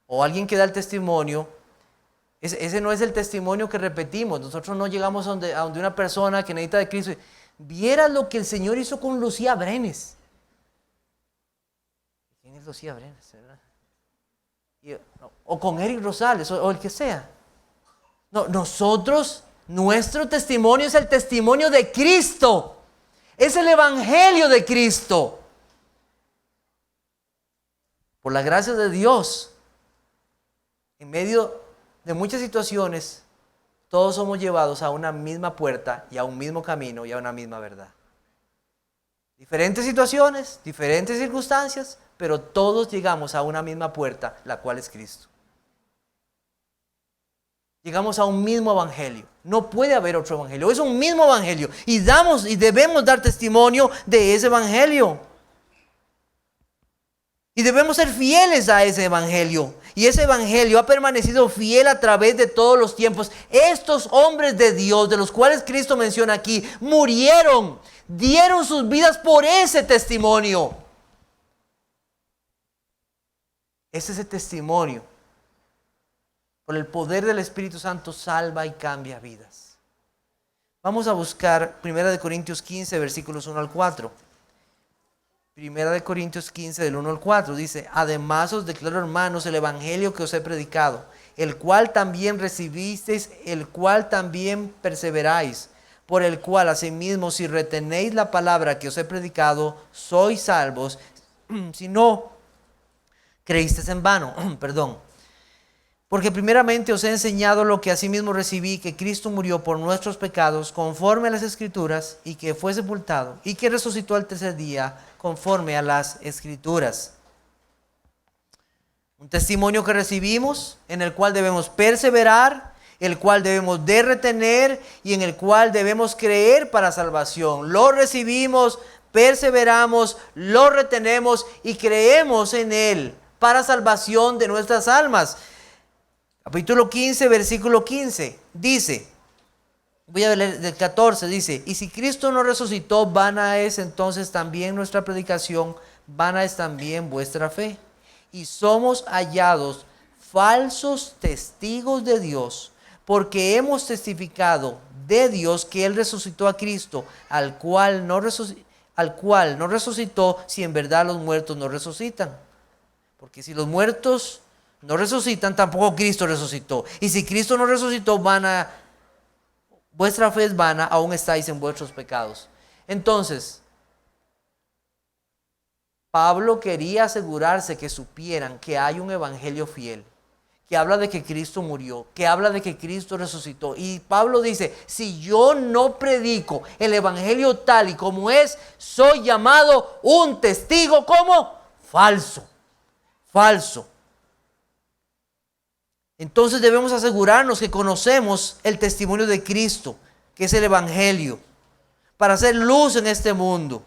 [SPEAKER 1] o alguien que da el testimonio, ese no es el testimonio que repetimos. Nosotros no llegamos a donde una persona que necesita de Cristo. Viera lo que el Señor hizo con Lucía Brenes. ¿Quién es Lucía Brenes? ¿Verdad? O con Eric Rosales, o el que sea. No, nuestro testimonio es el testimonio de Cristo. Es el Evangelio de Cristo. Por la gracia de Dios, En medio de muchas situaciones, todos somos llevados a una misma puerta y a un mismo camino y a una misma verdad. Diferentes situaciones, diferentes circunstancias, pero todos llegamos a una misma puerta, la cual es Cristo. Llegamos a un mismo evangelio. No puede haber otro evangelio. Es un mismo evangelio. Y debemos dar testimonio de ese evangelio. Y debemos ser fieles a ese evangelio. Y ese evangelio ha permanecido fiel a través de todos los tiempos. Estos hombres de Dios, de los cuales Cristo menciona aquí, murieron, dieron sus vidas por ese testimonio. Es ese testimonio. Por el poder del Espíritu Santo salva y cambia vidas. Vamos a buscar 1 Corintios 15, versículos 1 al 4. 1 Corintios 15, del 1 al 4, dice: además os declaro, hermanos, el evangelio que os he predicado, el cual también recibisteis, el cual también perseveráis, por el cual asimismo, si retenéis la palabra que os he predicado, sois salvos, si no creísteis en vano. Perdón. Porque primeramente os he enseñado lo que asimismo recibí, que Cristo murió por nuestros pecados conforme a las Escrituras, y que fue sepultado, y que resucitó al tercer día conforme a las Escrituras. Un testimonio que recibimos, en el cual debemos perseverar, el cual debemos de retener y en el cual debemos creer para salvación. Lo recibimos, perseveramos, lo retenemos y creemos en él para salvación de nuestras almas. Capítulo 15, versículo 15, dice, voy a leer del 14, dice: y si Cristo no resucitó, vana es entonces también nuestra predicación, vana es también vuestra fe. Y somos hallados falsos testigos de Dios, porque hemos testificado de Dios que Él resucitó a Cristo, al cual no resucitó, si en verdad los muertos no resucitan. Porque si los muertos no resucitan, tampoco Cristo resucitó. Y si Cristo no resucitó, vuestra fe es vana, aún estáis en vuestros pecados. Entonces, Pablo quería asegurarse que supieran que hay un evangelio fiel, que habla de que Cristo murió, que habla de que Cristo resucitó. Y Pablo dice: si yo no predico el evangelio tal y como es, soy llamado un testigo como falso. Falso. Entonces debemos asegurarnos que conocemos el testimonio de Cristo, que es el evangelio, para hacer luz en este mundo.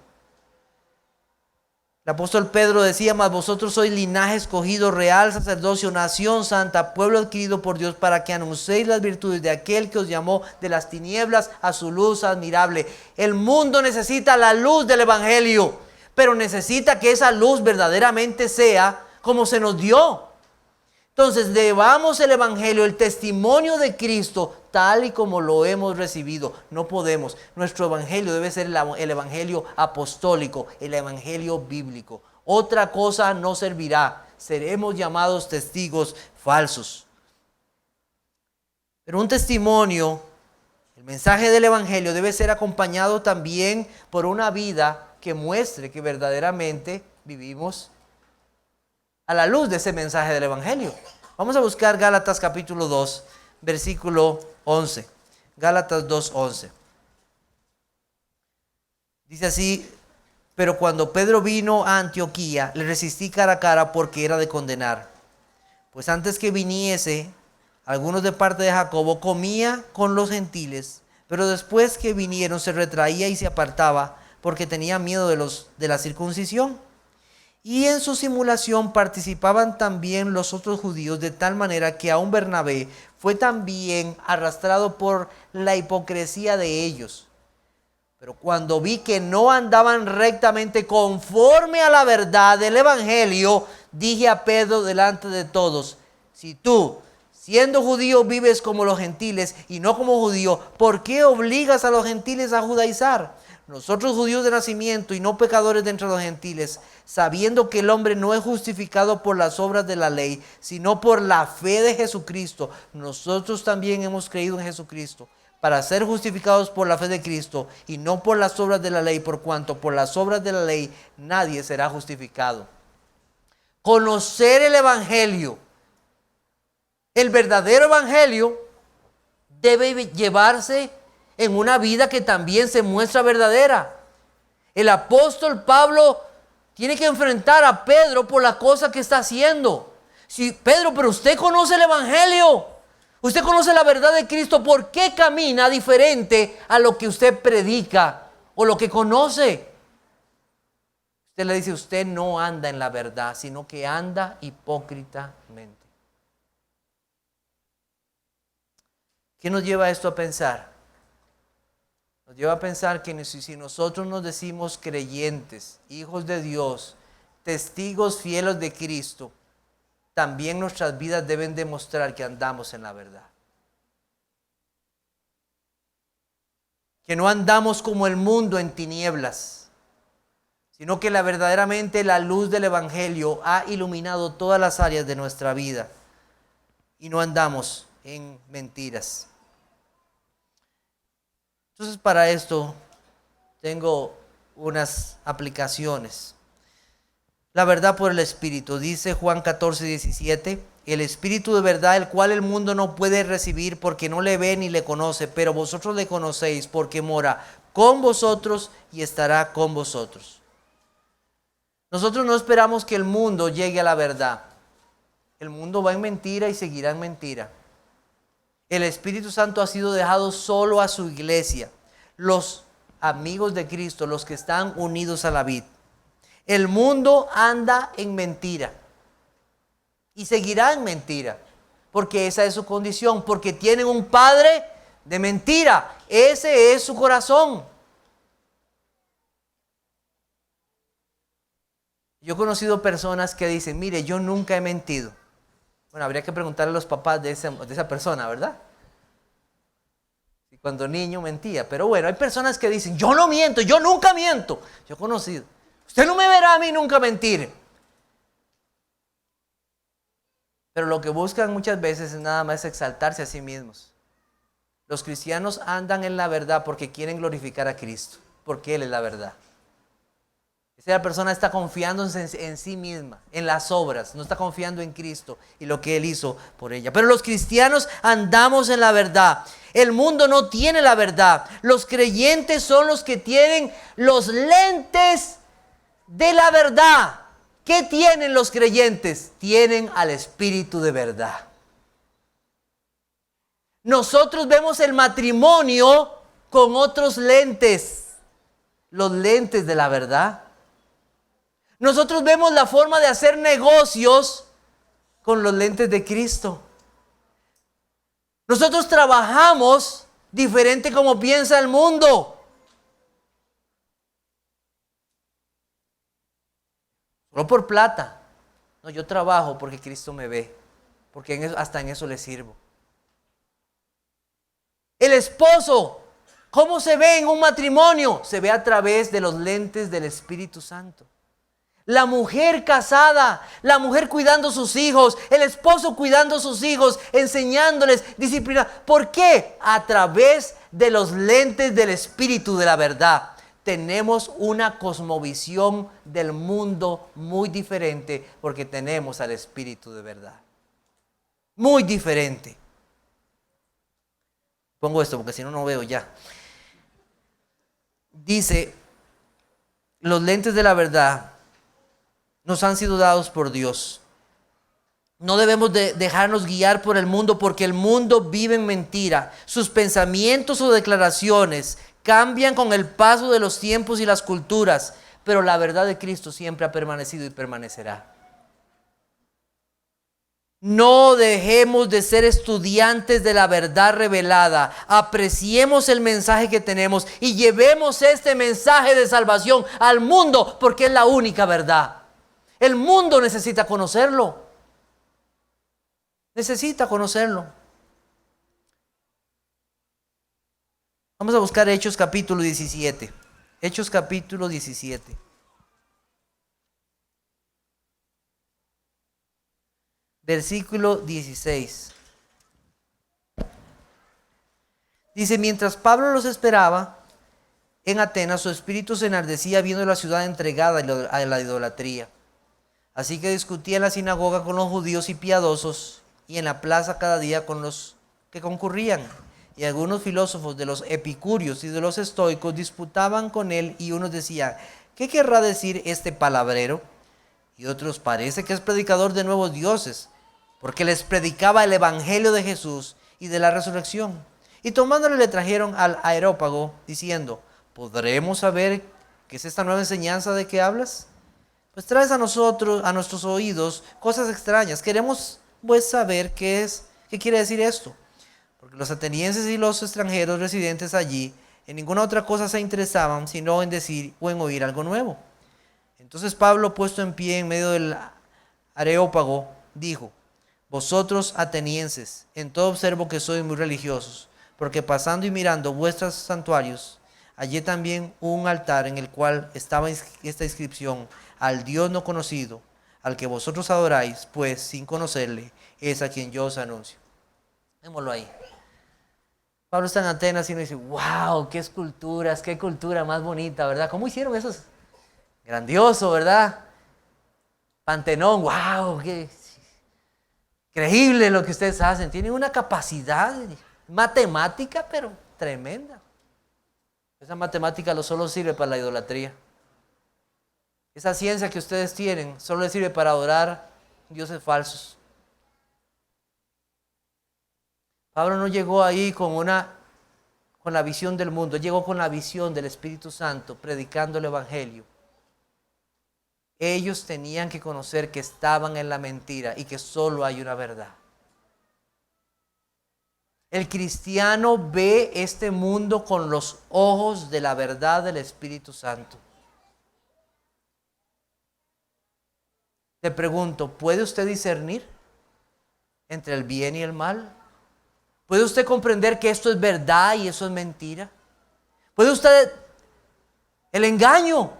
[SPEAKER 1] El apóstol Pedro decía: mas vosotros sois linaje escogido, real sacerdocio, nación santa, pueblo adquirido por Dios, para que anunciéis las virtudes de aquel que os llamó de las tinieblas a su luz admirable. El mundo necesita la luz del evangelio, pero necesita que esa luz verdaderamente sea como se nos dio. Entonces, llevamos el evangelio, el testimonio de Cristo, tal y como lo hemos recibido. No podemos. Nuestro evangelio debe ser el evangelio apostólico, el evangelio bíblico. Otra cosa no servirá. Seremos llamados testigos falsos. Pero un testimonio, el mensaje del evangelio, debe ser acompañado también por una vida que muestre que verdaderamente vivimos a la luz de ese mensaje del evangelio. Vamos a buscar Gálatas capítulo 2, versículo 11. Gálatas 2:11. Dice así: pero cuando Pedro vino a Antioquía, le resistí cara a cara porque era de condenar. Pues antes que viniese, algunos de parte de Jacobo, comía con los gentiles, pero después que vinieron se retraía y se apartaba porque tenía miedo de la circuncisión. Y en su simulación participaban también los otros judíos, de tal manera que aun Bernabé fue también arrastrado por la hipocresía de ellos. Pero cuando vi que no andaban rectamente conforme a la verdad del evangelio, dije a Pedro delante de todos: si tú, siendo judío, vives como los gentiles y no como judío, ¿por qué obligas a los gentiles a judaizar? Nosotros, judíos de nacimiento y no pecadores de entre los gentiles, sabiendo que el hombre no es justificado por las obras de la ley, sino por la fe de Jesucristo, nosotros también hemos creído en Jesucristo, para ser justificados por la fe de Cristo y no por las obras de la ley, por cuanto por las obras de la ley nadie será justificado. Conocer el evangelio El verdadero evangelio debe llevarse en una vida que también se muestra verdadera. El apóstol Pablo tiene que enfrentar a Pedro por la cosa que está haciendo. Sí, Pedro, pero usted conoce el evangelio. Usted conoce la verdad de Cristo. ¿Por qué camina diferente a lo que usted predica o lo que conoce? Usted le dice, usted no anda en la verdad, sino que anda hipócritamente. ¿Qué nos lleva esto a pensar? Nos lleva a pensar que si nosotros nos decimos creyentes, hijos de Dios, testigos fieles de Cristo, también nuestras vidas deben demostrar que andamos en la verdad. Que no andamos como el mundo en tinieblas, sino que verdaderamente la luz del evangelio ha iluminado todas las áreas de nuestra vida y no andamos en mentiras. Entonces, para esto tengo unas aplicaciones. La verdad por el Espíritu. Dice Juan 14:17, el Espíritu de verdad, el cual el mundo no puede recibir porque no le ve ni le conoce, pero vosotros le conocéis porque mora con vosotros y estará con vosotros. Nosotros no esperamos que el mundo llegue a la verdad. El mundo va en mentira y seguirá en mentira. El Espíritu Santo ha sido dejado solo a su iglesia, los amigos de Cristo, los que están unidos a la vid. El mundo anda en mentira y seguirá en mentira, porque esa es su condición, porque tienen un padre de mentira. Ese es su corazón. Yo he conocido personas que dicen, mire, yo nunca he mentido. Bueno, habría que preguntarle a los papás de esa persona, ¿verdad? Y cuando niño mentía. Pero bueno, hay personas que dicen, yo no miento, yo nunca miento. Yo he conocido. Usted no me verá a mí nunca mentir. Pero lo que buscan muchas veces es nada más exaltarse a sí mismos. Los cristianos andan en la verdad porque quieren glorificar a Cristo, porque Él es la verdad. Esa persona está confiando en sí misma, en las obras, no está confiando en Cristo y lo que Él hizo por ella. Pero los cristianos andamos en la verdad. El mundo no tiene la verdad. Los creyentes son los que tienen los lentes de la verdad. ¿Qué tienen los creyentes? Tienen al Espíritu de verdad. Nosotros vemos el matrimonio con otros lentes, los lentes de la verdad. Nosotros vemos la forma de hacer negocios con los lentes de Cristo. Nosotros trabajamos diferente como piensa el mundo. No por plata. No, yo trabajo porque Cristo me ve. Porque hasta en eso le sirvo. El esposo, ¿cómo se ve en un matrimonio? Se ve a través de los lentes del Espíritu Santo. La mujer casada, la mujer cuidando a sus hijos, el esposo cuidando a sus hijos, enseñándoles disciplina. ¿Por qué? A través de los lentes del Espíritu de la verdad. Tenemos una cosmovisión del mundo muy diferente porque tenemos al Espíritu de verdad. Muy diferente. Pongo esto porque si no, no veo ya. Dice, los lentes de la verdad nos han sido dados por Dios. No debemos dejarnos guiar por el mundo porque el mundo vive en mentira. Sus pensamientos o declaraciones cambian con el paso de los tiempos y las culturas, pero la verdad de Cristo siempre ha permanecido y permanecerá. No dejemos de ser estudiantes de la verdad revelada. Apreciemos el mensaje que tenemos y llevemos este mensaje de salvación al mundo porque es la única verdad. El mundo necesita conocerlo. Necesita conocerlo. Vamos a buscar Hechos capítulo 17. Hechos capítulo 17. Versículo 16. Dice, mientras Pablo los esperaba en Atenas, su espíritu se enardecía viendo la ciudad entregada a la idolatría. Así que discutía en la sinagoga con los judíos y piadosos y en la plaza cada día con los que concurrían. Y algunos filósofos de los epicúreos y de los estoicos disputaban con él, y unos decían: ¿qué querrá decir este palabrero? Y otros: parece que es predicador de nuevos dioses, porque les predicaba el evangelio de Jesús y de la resurrección. Y tomándole le trajeron al Areópago, diciendo: ¿podremos saber qué es esta nueva enseñanza de que hablas? Pues traes a nosotros, a nuestros oídos, cosas extrañas. Queremos pues saber qué quiere decir esto. Porque los atenienses y los extranjeros residentes allí en ninguna otra cosa se interesaban, sino en decir o en oír algo nuevo. Entonces Pablo, puesto en pie en medio del Areópago, dijo: vosotros atenienses, en todo observo que sois muy religiosos, porque pasando y mirando vuestros santuarios, hallé también un altar en el cual estaba esta inscripción: al Dios no conocido, al que vosotros adoráis, pues sin conocerle, es a quien yo os anuncio. Démoslo ahí. Pablo está en Atenas y uno dice: wow, qué esculturas, qué cultura más bonita, ¿verdad? ¿Cómo hicieron eso? Grandioso, ¿verdad? Pantenón, wow, qué increíble lo que ustedes hacen. Tienen una capacidad matemática, pero tremenda. Esa matemática solo sirve para la idolatría. Esa ciencia que ustedes tienen solo les sirve para adorar dioses falsos. Pablo no llegó ahí con la visión del mundo, llegó con la visión del Espíritu Santo, predicando el Evangelio. Ellos tenían que conocer que estaban en la mentira y que solo hay una verdad. El cristiano ve este mundo con los ojos de la verdad del Espíritu Santo. Te pregunto, ¿puede usted discernir entre el bien y el mal? ¿Puede usted comprender que esto es verdad y eso es mentira? ¿Puede usted el engaño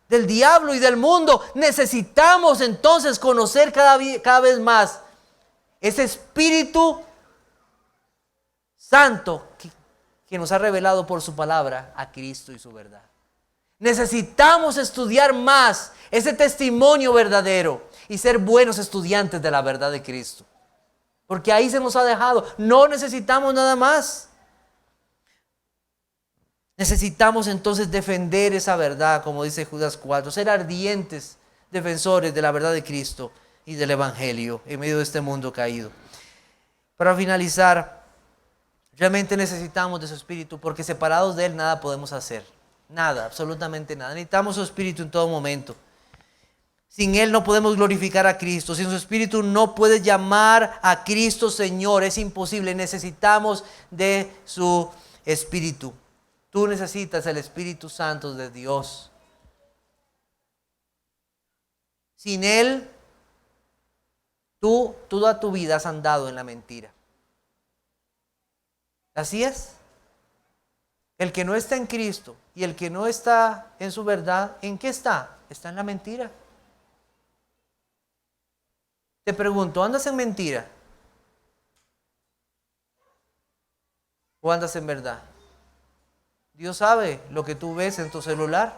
[SPEAKER 1] del diablo y del mundo? Necesitamos entonces conocer cada vez más ese Espíritu Santo que nos ha revelado por su palabra a Cristo y su verdad. Necesitamos estudiar más ese testimonio verdadero y ser buenos estudiantes de la verdad de Cristo. Porque ahí se nos ha dejado. No necesitamos nada más. Necesitamos entonces defender esa verdad, como dice Judas 4, ser ardientes defensores de la verdad de Cristo y del Evangelio en medio de este mundo caído. Para finalizar, realmente necesitamos de su Espíritu, porque separados de Él nada podemos hacer. Nada, absolutamente nada. Necesitamos su Espíritu en todo momento. Sin Él no podemos glorificar a Cristo. Sin su Espíritu no puedes llamar a Cristo Señor. Es imposible. Necesitamos de su Espíritu. Tú necesitas el Espíritu Santo de Dios. Sin Él, tú toda tu vida has andado en la mentira. Así es. El que no está en Cristo y el que no está en su verdad, ¿en qué está? Está en la mentira. Te pregunto, ¿andas en mentira? ¿O andas en verdad? Dios sabe lo que tú ves en tu celular.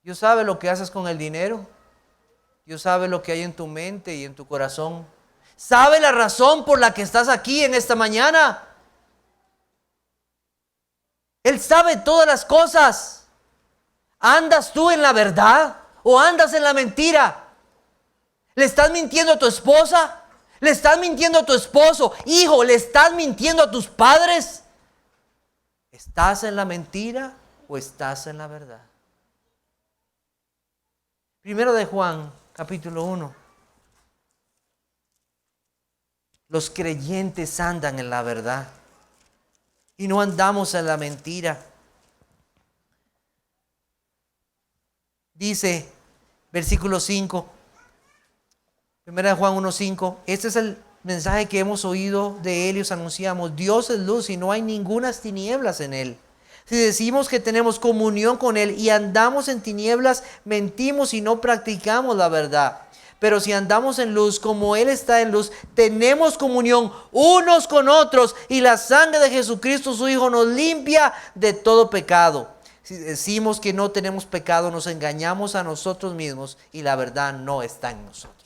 [SPEAKER 1] Dios sabe lo que haces con el dinero. Dios sabe lo que hay en tu mente y en tu corazón. ¿Sabe la razón por la que estás aquí en esta mañana? Él sabe todas las cosas. ¿Andas tú en la verdad o andas en la mentira? ¿Le estás mintiendo a tu esposa? ¿Le estás mintiendo a tu esposo? Hijo, ¿le estás mintiendo a tus padres? ¿Estás en la mentira o estás en la verdad? Primero de Juan, capítulo 1. Los creyentes andan en la verdad y no andamos en la mentira. Dice, versículo 5. Primera de Juan 1:5, este es el mensaje que hemos oído de Él y os anunciamos: Dios es luz y no hay ningunas tinieblas en Él. Si decimos que tenemos comunión con Él y andamos en tinieblas, mentimos y no practicamos la verdad. Pero si andamos en luz como Él está en luz, tenemos comunión unos con otros y la sangre de Jesucristo su Hijo nos limpia de todo pecado. Si decimos que no tenemos pecado, nos engañamos a nosotros mismos y la verdad no está en nosotros.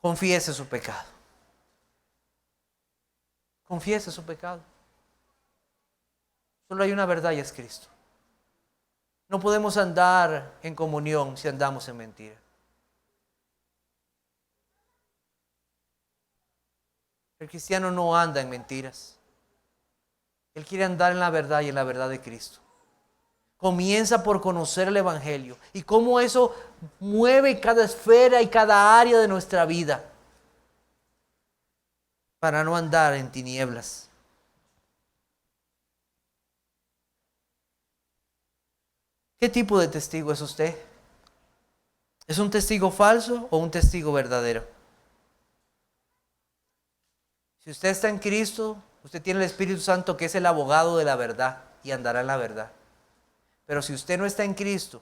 [SPEAKER 1] Confiese su pecado. Confiese su pecado. Solo hay una verdad y es Cristo. No podemos andar en comunión si andamos en mentira. El cristiano no anda en mentiras. Él quiere andar en la verdad y en la verdad de Cristo. Comienza por conocer el Evangelio y cómo eso mueve cada esfera y cada área de nuestra vida para no andar en tinieblas. ¿Qué tipo de testigo es usted? ¿Es un testigo falso o un testigo verdadero? Si usted está en Cristo, usted tiene el Espíritu Santo que es el abogado de la verdad y andará en la verdad. Pero si usted no está en Cristo,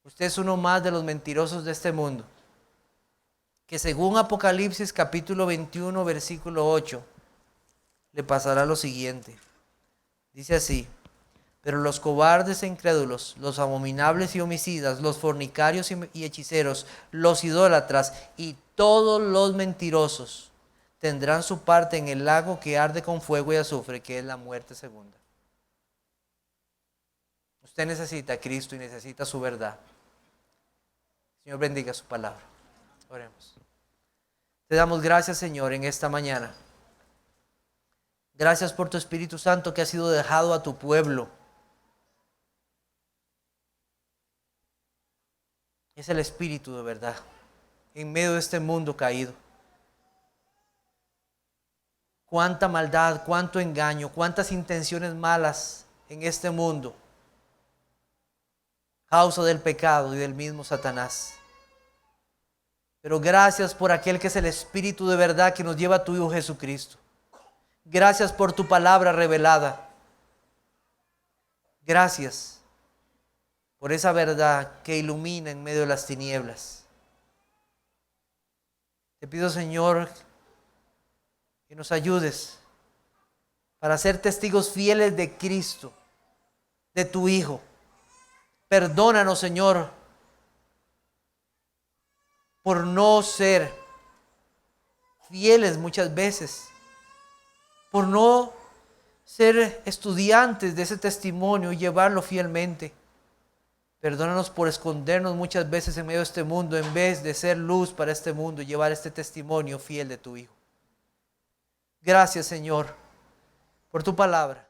[SPEAKER 1] usted es uno más de los mentirosos de este mundo, que según Apocalipsis capítulo 21, versículo 8, le pasará lo siguiente. Dice así: pero los cobardes e incrédulos, los abominables y homicidas, los fornicarios y hechiceros, los idólatras y todos los mentirosos tendrán su parte en el lago que arde con fuego y azufre, que es la muerte segunda. Usted necesita a Cristo y necesita su verdad. Señor, bendiga su palabra. Oremos. Te damos gracias, Señor, en esta mañana. Gracias por tu Espíritu Santo que ha sido dejado a tu pueblo. Es el Espíritu de verdad en medio de este mundo caído. Cuánta maldad, cuánto engaño, cuántas intenciones malas en este mundo, causa del pecado y del mismo Satanás. Pero gracias por aquel que es el Espíritu de verdad que nos lleva a tu Hijo Jesucristo. Gracias por tu palabra revelada. Gracias por esa verdad que ilumina en medio de las tinieblas. Te pido, Señor, que nos ayudes para ser testigos fieles de Cristo, de tu Hijo. Perdónanos, Señor, por no ser fieles muchas veces, por no ser estudiantes de ese testimonio y llevarlo fielmente. Perdónanos por escondernos muchas veces en medio de este mundo en vez de ser luz para este mundo y llevar este testimonio fiel de tu Hijo. Gracias, Señor, por tu palabra.